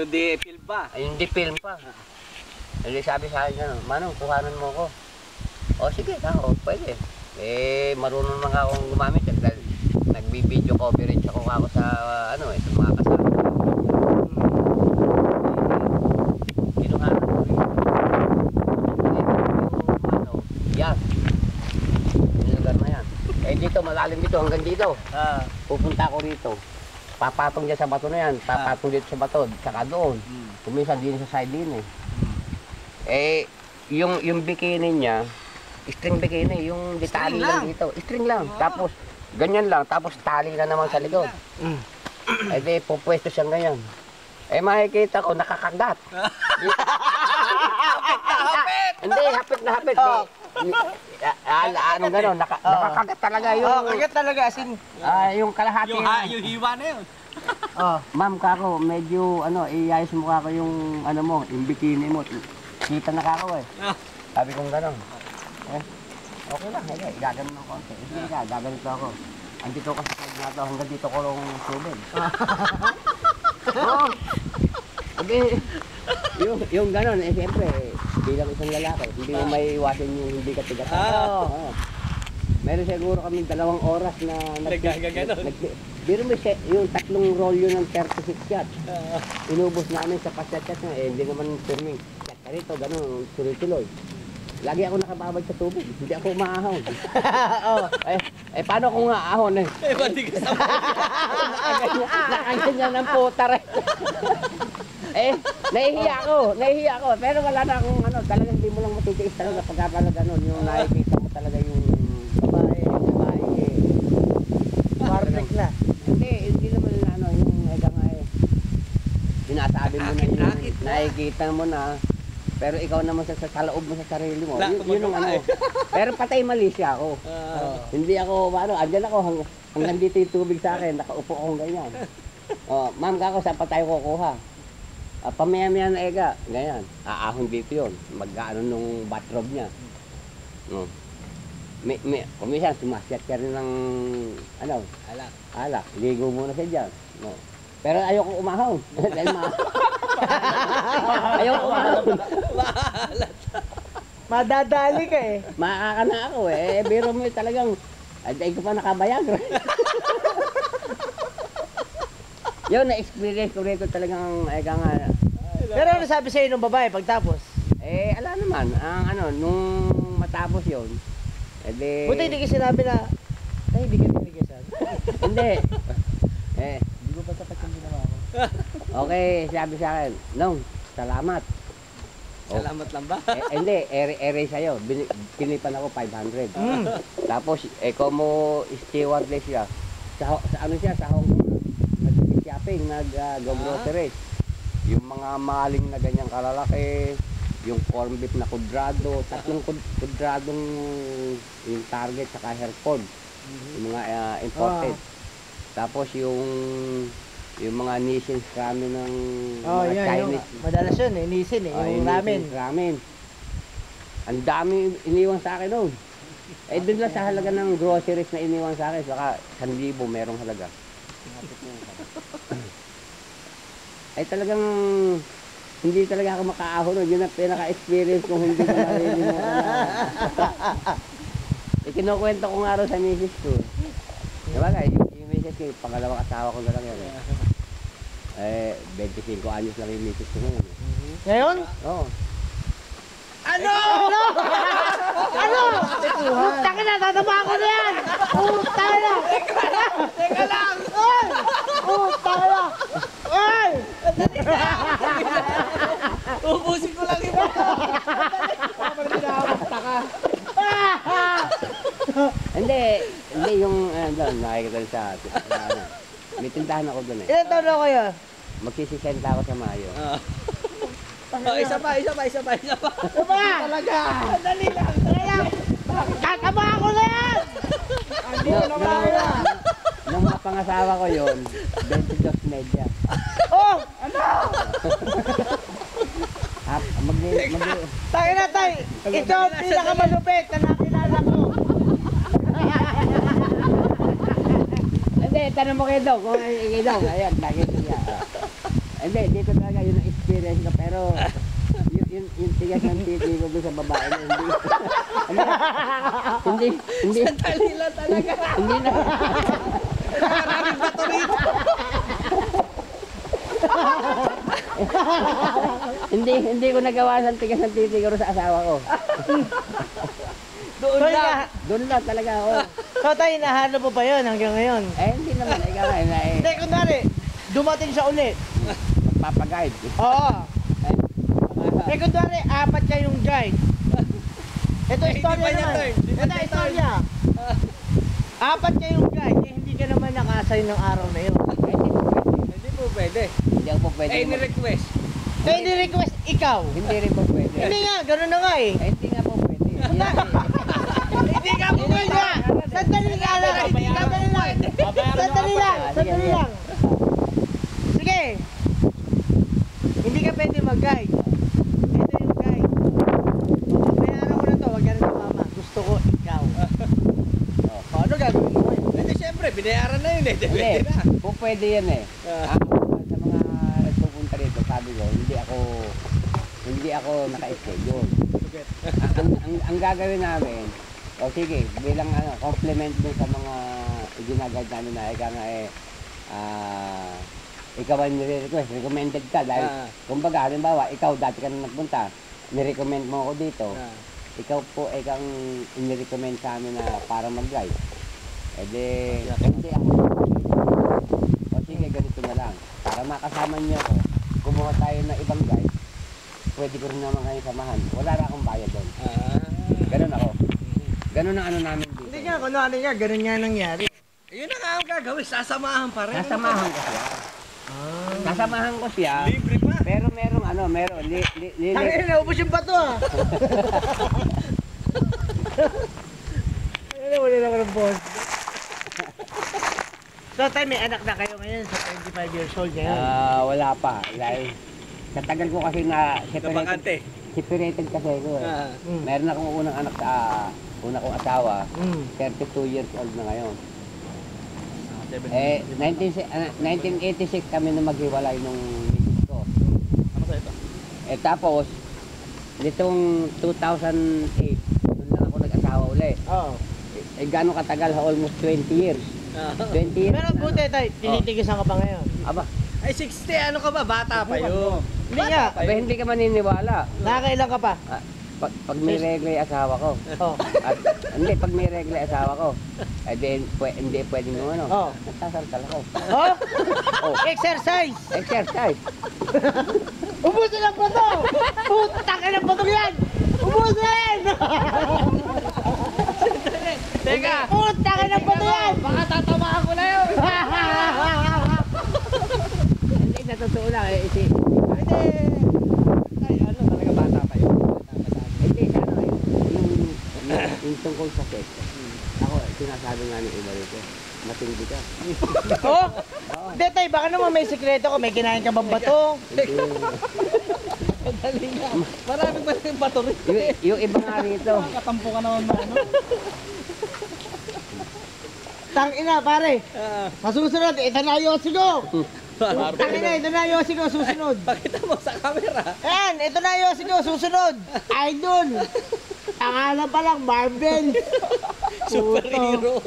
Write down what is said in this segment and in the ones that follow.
yung di film pa. Ay, hindi film pa. Hindi sabi sa akin gano'n, Manong, kuhanan mo ko. O sige, ako, pwede. Eh, marunong naman akong gumamit. Dahil nagbi-video coverage ako sa, sa mga kasama. Kinuhanan ko rin. Yan. Yung lugar na yan. Eh, dito, malalim dito, hanggang dito. Pupunta ako rito. Papatong dyan sa bato na yan. Papatong dito sa bato. Saka doon. Kuminsan din sa side din eh. Eh, yung bikini niya, string bikini, yung detali lang dito. String lang. Tapos, ganyan lang. Tapos, tali na naman sa likod. Eh, di, pupwesto siyang ganyan. Eh, makikita ko, nakakagat. Hindi, hapit na hapit. Ano gano'n, nakakagat talaga yung... Oo, kagat talaga, asin. Yung kalahati. Yung hiwa na yun. Ma'am, kako, medyo, iayos mo kako yung, yung bikini mo. Kita na kako eh. Sabi kong gano'n. Okay lang, gagawin ng konti. Hindi ka, gagawin ko ako. Andito ka sa side na to, hanggang dito ko lang tubig. Oo. Okay. Yung gano'n, siyempre, bilang isang lalaki, hindi mo may iwasin yung hindi ka tigatan. Meron siguro kami 2 oras na biro mo yung 3 rolyo ng 36 shot. Inubos namin sa pasyat-chat na, hindi naman swimming. Chat ka rito, gano'n, tuloy-tuloy. Lagi ako nakababad sa tubig, hindi ako umaahon. Paano kung aahon eh? Pati ka sa Nakaganyan ng puta rin. Nahihiya ako. Pero wala na akong talagang hindi mo lang matitiis talaga pagkapala gano'n. Yung nakikita mo talaga yung babae. Perfect na. Hindi naman yung ega nga sinasabi mo na yung nakikita mo na. Pero ikaw naman sa loob mo sa sarili mo. Yun ang Pero patay mali siya ako. Hindi ako, andyan ako hanggang dito yung tubig sa akin. Nakaupo akong ganyan. Ma'am, kako, saan pa tayo kukuha? Pamaya-maya na ega, ganyan. Aahon dito yun. Mag-ano nung bathrobe niya. Kumisan, sumasyat ka rin ng, alak. Ligo muna siya dyan. Pero ayoko umahon. Dahil ayoko umahon. Madadali ka eh. Maaka na ako eh. Biro mo talagang, ay ko pa nakabayag. Yun, na-experience ko rito talagang, Pero ano sabi sa'yo ng babae pagtapos? Ala naman, nung matapos yun, buti hindi ka sinabi na, ay, hindi ka niligasan. Hindi. Hindi ko ba tapat yung ginawa ko? Okay, sabi sa akin, Nong, salamat. Salamat lang ba? Hindi, ere sa'yo. Pinipan ako 500. Tapos, como stewardess siya. Sa Hong Kong, nag-shopping, nag-groceries. Yung mga maling na ganyang kalalaki, yung corn beef na kudrado, 3 kudradong yung Target saka Hereford. Yung mga imported. Tapos yung mga Nissin ramen ng mga Chinese. Madalas yun eh, Nissin yung ramen. Ang dami iniwan sa akin noon. Doon lang sa halaga ng groceries na iniwan sa akin, saka 1,000 merong halaga. Talagang hindi talaga ako makaahon. Yun ang pinaka-experience kung hindi ko marinig mo. Kinukwento ko nga rin sa misis ko. Diba guys, yung misis ko, pangalawang asawa ko na lang yan. 25 anyos lang yung misis ko ngayon. Ngayon? Oo. Ano? Taka na, tatama ko na yan! Taka na! Teka lang! Taka na! Ubusin ko lang yung Hindi yung nakikita sa atin. May tindahan ako doon eh. Ilan taon na kayo? Magsisisenta ako sa Mayo. Isa pa. Talaga! Dali lang! Tatama ko na yan! Hindi ko na kaya! Nung mapangasawa ko yun, 22 media. Oh! Ano? Tayo na tayo! Ito ang pinakamalupit na nakilala ko! Hindi, tanong mo kay Dog. Kung kay Dog, ayan, lagi siya. Hindi, dito talaga yun ang experience ko. Pero, yung tigas ng titi ko doon sa babae na hindi, Sandali lang talaga. hindi na, Maraming bato rito. hindi ko nagawa sa tigas ng titi ko sa asawa ko. Doon So, lang. Doon lang talaga ako. so tayo, hinahanap mo pa yun hanggang ngayon. Hindi naman, ikaw na, Hindi, kunwari, dumating siya ulit. magpapaguide. Oo. Eh, Kunwari, apat siya yung guide. Ito Eh, hindi istorya pa niya naman. turn. Hindi pa Ito niya istorya. Apat siya yung guide, eh, hindi ka naman nakasay ng araw na yun. Hindi po pwede. Hindi ako po pwede. Eh, ni-request. Kaya ni-request ikaw. Hindi rin po pwede. Hindi nga, gano'n na nga eh. Hindi nga po pwede. Hindi ka po Hindi nga. Sandali lang. Sandali lang. Sandali lang. Sandali lang. Sige. Hindi ka pwede mag-guide. Ito yung guide. Bayaran ko na to, wag ka na sumama. Gusto ko ikaw. Ano gagawin mo? Hindi, syempre, binayaran na yun eh. Hindi, Pwede na. po pwede yan eh. Ah. Sa mga nagpupunta rito, sabi ko, hindi ako naka-schedule. Ang gagawin namin, o sige, bilang compliment dun sa mga ginagad namin na ika nga ikaw ang nire-request, recommended ka dahil, kumbaga, halimbawa, ikaw dati ka na nagpunta, nirecommend mo ako dito, ikaw po ay kang inirecommend sa amin na para mag-guide. Eh di, hindi ako. O sige, ganito na lang. Para makasama niyo ako, kumuha tayo ng ibang guide, pwede ko rin naman kayo samahan. Wala na akong bayad doon. Ganun ako. Ganun ang ano namin dito. Hindi nga, kunwari nga, ganun nga nangyari. Yun na nga ang gagawin, sasamahan pa rin. Sasamahan ko siya. Sasamahan ko siya. Libre pa. Pero meron. Tangin na, ubos yung bato ah. Wala naman ang boss. So tayo, may anak na kayo ngayon sa 25 years old ngayon. Wala pa. Dahil katagal ko kasi na Nabakante. separated kasi ko eh. Mm. Meron akong unang anak sa una kong asawa. Mm. 32 years old na ngayon. 1986 kami na maghiwalay nung misis ko. Ano sa ito? Tapos, nitong 2008, doon lang ako nag-asawa uli. Oo. Gano'ng katagal? Almost 20 years. 20 years. Pero buti tayo, tinitigisan ka pa ngayon. Aba, Ay, 60, ano ka ba? Bata pa yun. Hindi nga, hindi ka maniniwala. nakakailan ka pa. Pag may regla yung asawa ko. Oo. At hindi, pag may regla yung asawa ko, hindi pwedeng nung ano. Oo. Nagsasaltal ako. Oh? Oh, Exercise! exercise. Ubusin ang bato! Putang ina ng bato yan! Ubusin! Teka! Putang ina ng bato yan! Baka tatamaan ko na yun! Hindi, natotoo lang. Hindi! Ay, ano talaga bata pa yun? Hindi, ano yung tungkol sa sex. Ako, sinasabi nga ni iba rito, matindi ka. Oh? Hindi tayo, baka naman may sikreto ko, may kinain ka bang bato? Madali nga. Maraming maraming bato rin. Yung iba nga rito, Katampo ka naman ba, ano? Tang ina, pare! Masusunod, ito na yosi ko! Tang ina, ito na yosi ko, susunod! Pakita mo sa camera. Ayan, ito na yosi ko, susunod! Idol! Tangalan pa lang, Marvel! Superhero.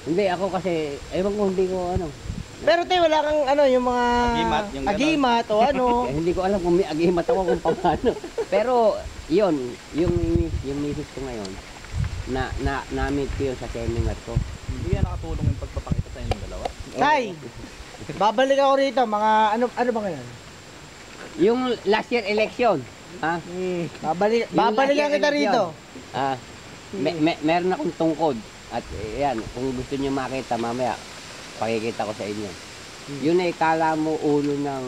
hindi ako kasi, ewan ko hindi ko ano. Pero tayo, wala kang ano, yung mga... Agimat, yung ganon. Agimat o ano. Hindi ko alam kung may agimat ako kung paano. Pero, yun, yung misis ko ngayon, na-meet ko yun sa seminar ko. Hindi yan nakatulong yung pagpapakita sa inyong dalawa. Tay, babalik ako rito, mga ano ba ngayon? Yung last year election, ha? Babalikan kita rito. Meron akong tungkod. At yan, kung gusto niyo makita mamaya, pakikita ko sa inyo. Yun ay kala mo ulo ng...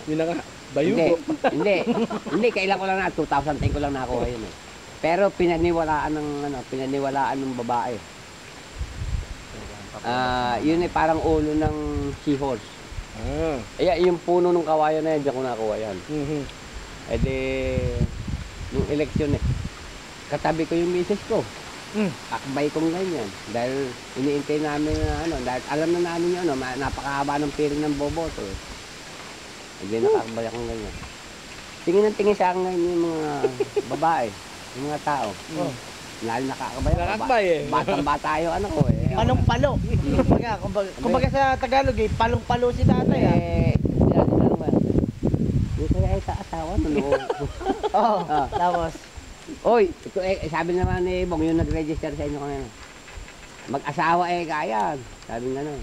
Yun na nga. Hindi, kailan ko lang na, 2010 ko lang nakuha yun eh. Pero pinaniwalaan ng babae. Yun ay parang ulo ng seahorse. Yung puno ng kawayan na yan, diyan ko nakuha yan. Eh di, nung eleksyon eh, katabi ko yung misis ko. Akbay kong ganyan. Dahil iniintay namin na ano, dahil alam na namin yung ano, napakahaba ng piring ng boboto. Hindi nakakabay akong ganyan. Tingin ng tingin sa akin ngayon yung mga babae, yung mga tao. Lalo nakakabay ako. Nakakabay eh. Batang-bata yung ano ko eh. Palong-palo. Kumbaga sa Tagalog eh, palong-palo si tatay ah. Lalo naman. Yung kaya ay kaasawa, no? Oo, tapos. Oy, ito, sabi naman ni Bong, yung nag-register sa inyo kanina. Mag-asawa kaya. Sabi nga nun.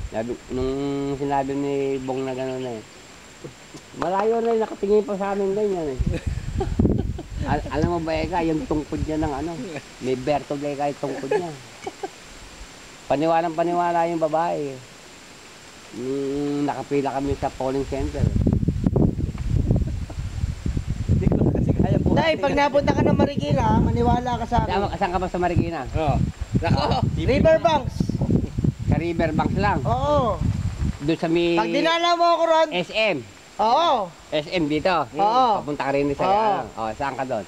Sabi, nung sinabi ni Bong na gano'n eh. Malayo na nakatingin pa sa amin ganyan eh. Alam mo ba yung tungkod niya ng ano, may bertog yung tungkod niya. Paniwalang-paniwala yung babae. Nakapila kami sa polling center. Hindi ko na kasi kaya po. Tay, pag napunta ka ng Marikina, maniwala ka sa akin. Saan ka ba sa Marikina? Oo. Nako. Riverbanks. Sa Riverbanks lang. Oo. Doon sa may Pag dinala mo ako ron. SM. Oo. SM dito. Oo. Papunta ka rin sa Oo. saan ka doon?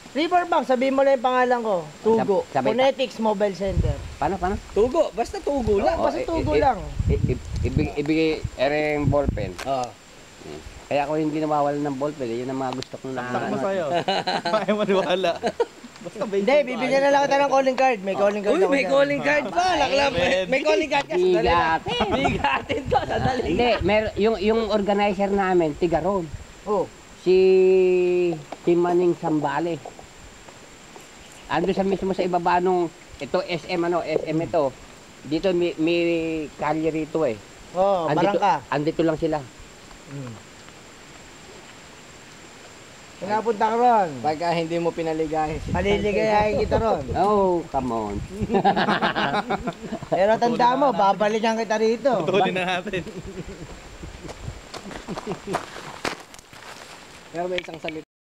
Riverbanks, sabihin mo lang yung pangalan ko. Tugo. Sabay- Phonetics Mobile Center. Paano? Tugo. Basta tugo lang. Basta tugo lang. Ibigay ereng ballpen. Oo. Kaya ako hindi nawawalan ng ballpen. Yun ang mga gusto kong na. Saksak mo sa'yo. Ayaw maniwala. Basta Hindi, bibigyan na lang kita ng calling card. May calling card Uy, ako may dyan. calling card pa. Laklam. May calling card ka. Sandali lang. Bigatin. Bigatin ko. Sandali. Hindi, yung organizer namin, Tigaron. Oh. Si Maning Sambale. Ando sa mismo sa ibaba nung ito SM ito. Dito may kalye rito eh. Oh, barangka. Andito lang sila. Pinapunta ka ron. Pagka hindi mo pinaligahin. Paliligayahin kita ron. Oh, come on. Pero tanda mo, babalikan kita rito. Tuloy na natin. Pero may isang salita.